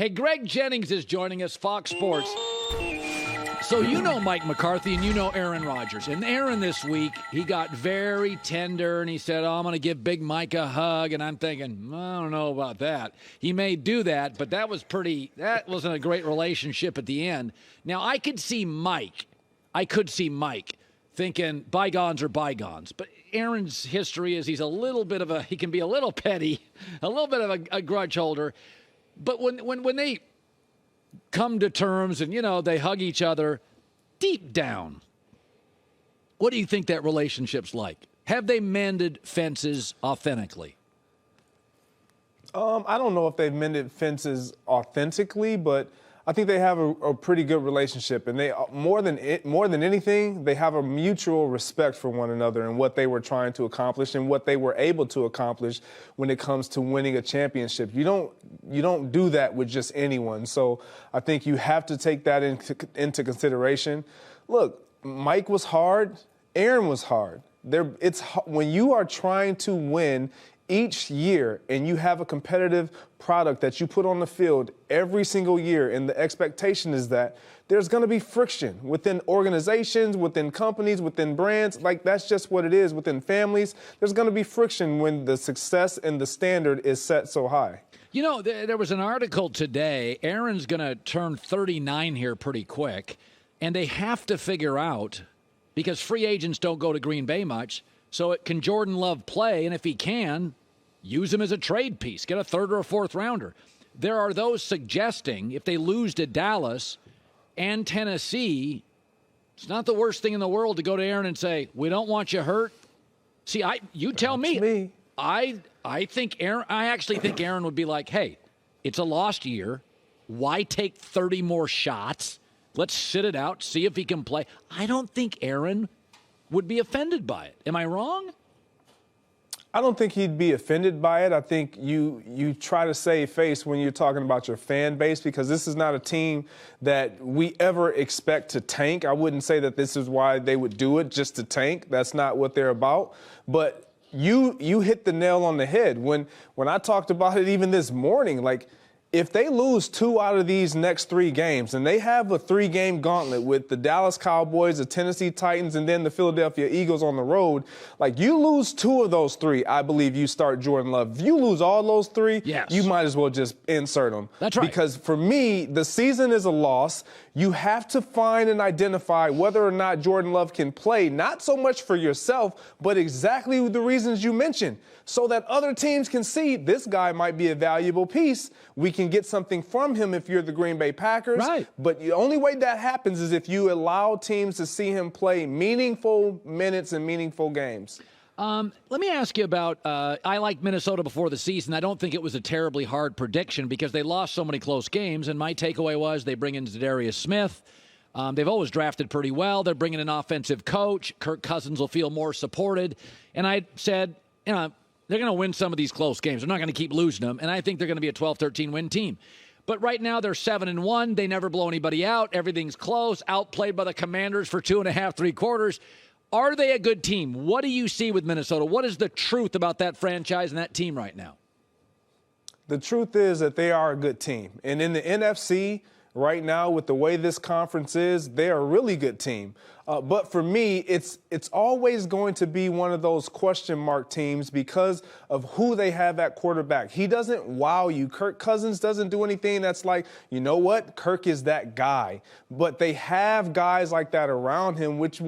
Hey, Greg Jennings is joining us, Fox Sports. So you know Mike McCarthy and you know Aaron Rodgers. And Aaron this week, he got very tender and he said, I'm going to give Big Mike a hug. And I'm thinking, I don't know about that. He may do that, but that wasn't a great relationship at the end. Now, I could see Mike thinking bygones are bygones. But Aaron's history is he can be a little petty, a little bit of a grudge holder. But when they come to terms and, they hug each other, deep down, what do you think that relationship's like? Have they mended fences authentically? I don't know if they've mended fences authentically, but I think they have a pretty good relationship. And they more than anything, they have a mutual respect for one another and what they were trying to accomplish and what they were able to accomplish when it comes to winning a championship. You don't do that with just anyone. So I think you have to take that into consideration. Look, Mike was hard. Aaron was hard. When you are trying to win each year and you have a competitive product that you put on the field every single year, and the expectation is that there's going to be friction within organizations, within companies, within brands. Like, that's just what it is. Within families, there's going to be friction when the success and the standard is set so high. There was an article today. Aaron's going to turn 39 here pretty quick, and they have to figure out, because free agents don't go to Green Bay much, so can Jordan Love play? And if he can, use him as a trade piece, get a third or a fourth rounder. There are those suggesting if they lose to Dallas and Tennessee, it's not the worst thing in the world to go to Aaron and say, we don't want you hurt. See, you tell me. I actually think Aaron would be like, hey, it's a lost year. Why take 30 more shots? Let's sit it out, see if he can play. I don't think Aaron would be offended by it. Am I wrong? I don't think he'd be offended by it. I think you try to save face when you're talking about your fan base, because this is not a team that we ever expect to tank. I wouldn't say that this is why they would do it, just to tank. That's not what they're about. But you hit the nail on the head. When I talked about it even this morning, like, if they lose 2 out of these next 3 games, and they have a 3-game gauntlet with the Dallas Cowboys, the Tennessee Titans, and then the Philadelphia Eagles on the road, like, you lose 2 of those 3, I believe you start Jordan Love. If you lose all those 3, yes, you might as well just insert them. That's right. Because for me, the season is a loss. You have to find and identify whether or not Jordan Love can play, not so much for yourself, but exactly the reasons you mentioned, so that other teams can see this guy might be a valuable piece. We can get something from him if you're the Green Bay Packers. Right. But the only way that happens is if you allow teams to see him play meaningful minutes and meaningful games. Let me ask you about, I liked Minnesota before the season. I don't think it was a terribly hard prediction because they lost so many close games, and my takeaway was they bring in Zadarius Smith. They've always drafted pretty well. They're bringing an offensive coach. Kirk Cousins will feel more supported. And I said, they're going to win some of these close games. They're not going to keep losing them, and I think they're going to be a 12-13 win team. But right now they're 7-1. They never blow anybody out. Everything's close. Outplayed by the Commanders for 2.5, 3 quarters. Are they a good team? What do you see with Minnesota? What is the truth about that franchise and that team right now? The truth is that they are a good team. And in the NFC right now, with the way this conference is, they're a really good team. But for me, it's always going to be one of those question mark teams because of who they have at quarterback. He doesn't wow you. Kirk Cousins doesn't do anything that's like, you know what, Kirk is that guy. But they have guys like that around him, which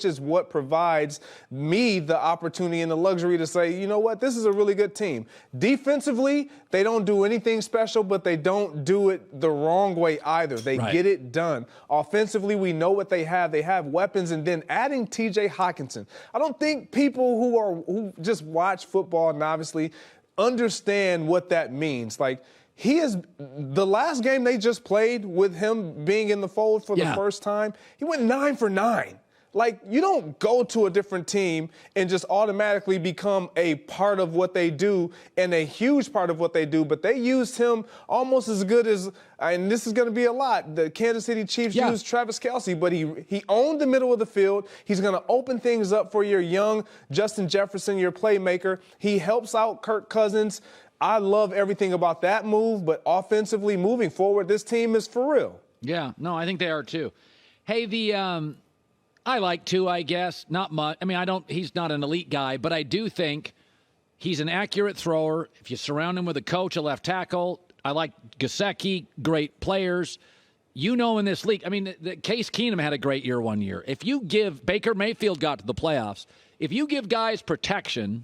is what provides me the opportunity and the luxury to say, you know what, this is a really good team. Defensively, they don't do anything special, but they don't do it the wrong way either. They get it done. Offensively, we know what they have. They have weapons, and then adding T.J. Hockenson. I don't think people who just watch football and obviously understand what that means. Like, he is the last game they just played with him being in the fold for the first time. He went 9 for 9. Like, you don't go to a different team and just automatically become a part of what they do and a huge part of what they do. But they used him almost as good as, and this is going to be a lot, the Kansas City Chiefs used Travis Kelce. But he owned the middle of the field. He's going to open things up for your young Justin Jefferson, your playmaker. He helps out Kirk Cousins. I love everything about that move, but offensively moving forward, this team is for real. Yeah, no, I think they are too. Hey, I like Tua, I guess. Not much. I mean, he's not an elite guy, but I do think he's an accurate thrower. If you surround him with a coach, a left tackle, I like Gesicki, great players. In this league, I mean, Case Keenum had a great year one year. If you give Baker Mayfield got to the playoffs, if you give guys protection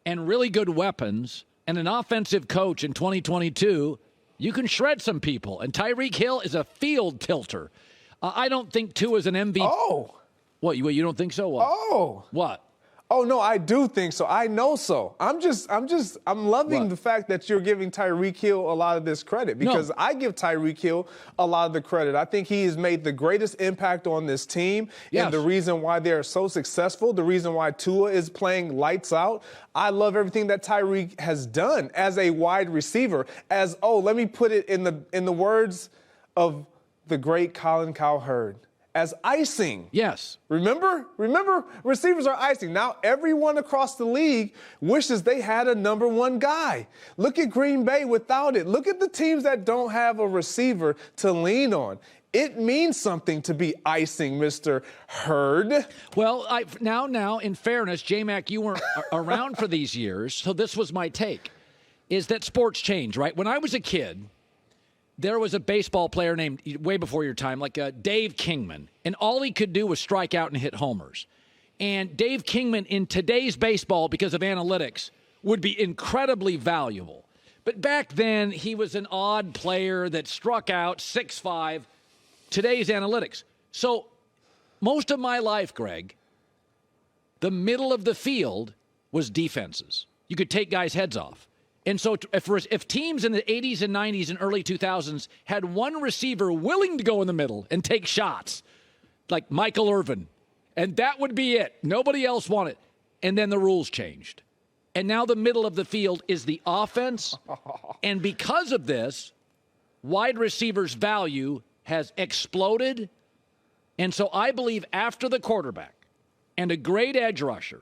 and really good weapons and an offensive coach in 2022, you can shred some people. And Tyreek Hill is a field tilter. I don't think Tua is an MVP. Oh. What, you don't think so? What? Oh. What? Oh, no, I do think so. I know so. I'm loving What? the fact that you're giving Tyreek Hill a lot of this credit because I give Tyreek Hill a lot of the credit. I think he has made the greatest impact on this team. Yes. And the reason why they're so successful, the reason why Tua is playing lights out. I love everything that Tyreek has done as a wide receiver. Let me put it in the words of the great Colin Cowherd. As icing. Yes. Remember, receivers are icing. Now everyone across the league wishes they had a number one guy. Look at Green Bay without it. Look at the teams that don't have a receiver to lean on. It means something to be icing, Mr. Hurd. Well, now, in fairness, J-Mac, you weren't around for these years, so this was my take, is that sports change, right? When I was a kid, there was a baseball player named, way before your time, like Dave Kingman, and all he could do was strike out and hit homers. And Dave Kingman, in today's baseball, because of analytics, would be incredibly valuable. But back then, he was an odd player that struck out 6'5", today's analytics. So most of my life, Greg, the middle of the field was defenses. You could take guys' heads off. And so if teams in the 80s and 90s and early 2000s had one receiver willing to go in the middle and take shots, like Michael Irvin, and that would be it. Nobody else wanted. And then the rules changed. And now the middle of the field is the offense. And because of this, wide receivers' value has exploded. And so I believe after the quarterback and a great edge rusher,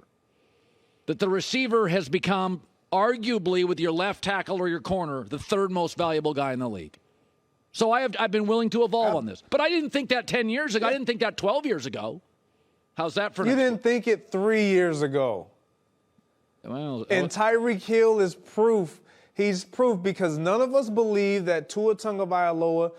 that the receiver has become arguably, with your left tackle or your corner, the third most valuable guy in the league. So I've been willing to evolve on this. But I didn't think that 10 years ago. I didn't think that 12 years ago. How's that for You didn't think it 3 years ago. Well, and Tyreek Hill is proof. He's proof because none of us believe that Tua Tagovailoa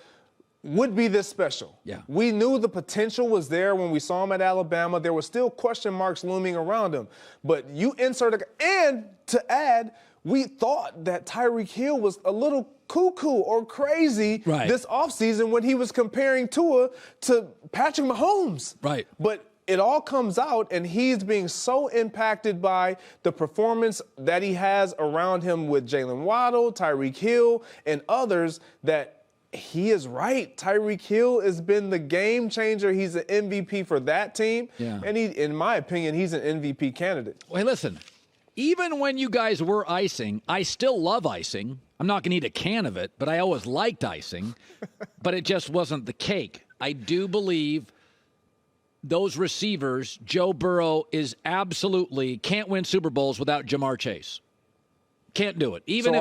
would be this special. Yeah. We knew the potential was there when we saw him at Alabama. There were still question marks looming around him. But you insert and to add, we thought that Tyreek Hill was a little cuckoo or crazy this offseason when he was comparing Tua to Patrick Mahomes. Right. But it all comes out, and he's being so impacted by the performance that he has around him with Jalen Waddle, Tyreek Hill, and others that he is right. Tyreek Hill has been the game changer. He's an MVP for that team. Yeah. And in my opinion, he's an MVP candidate. Well, hey, listen, even when you guys were icing, I still love icing. I'm not going to eat a can of it, but I always liked icing. But it just wasn't the cake. I do believe those receivers, Joe Burrow is absolutely can't win Super Bowls without Jamar Chase. Can't do it. Even so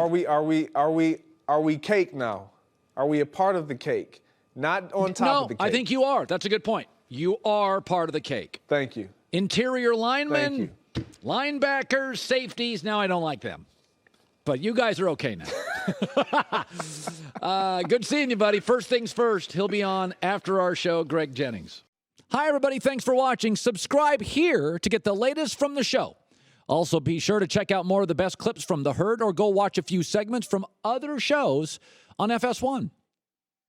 are we cake now? Are we a part of the cake? Not on top of the cake. No, I think you are. That's a good point. You are part of the cake. Thank you. Interior linemen, linebackers, safeties. Now I don't like them. But you guys are okay now. Good seeing you, buddy. First things first, he'll be on after our show, Greg Jennings. Hi, everybody. Thanks for watching. Subscribe here to get the latest from the show. Also, be sure to check out more of the best clips from The Herd or go watch a few segments from other shows on FS1.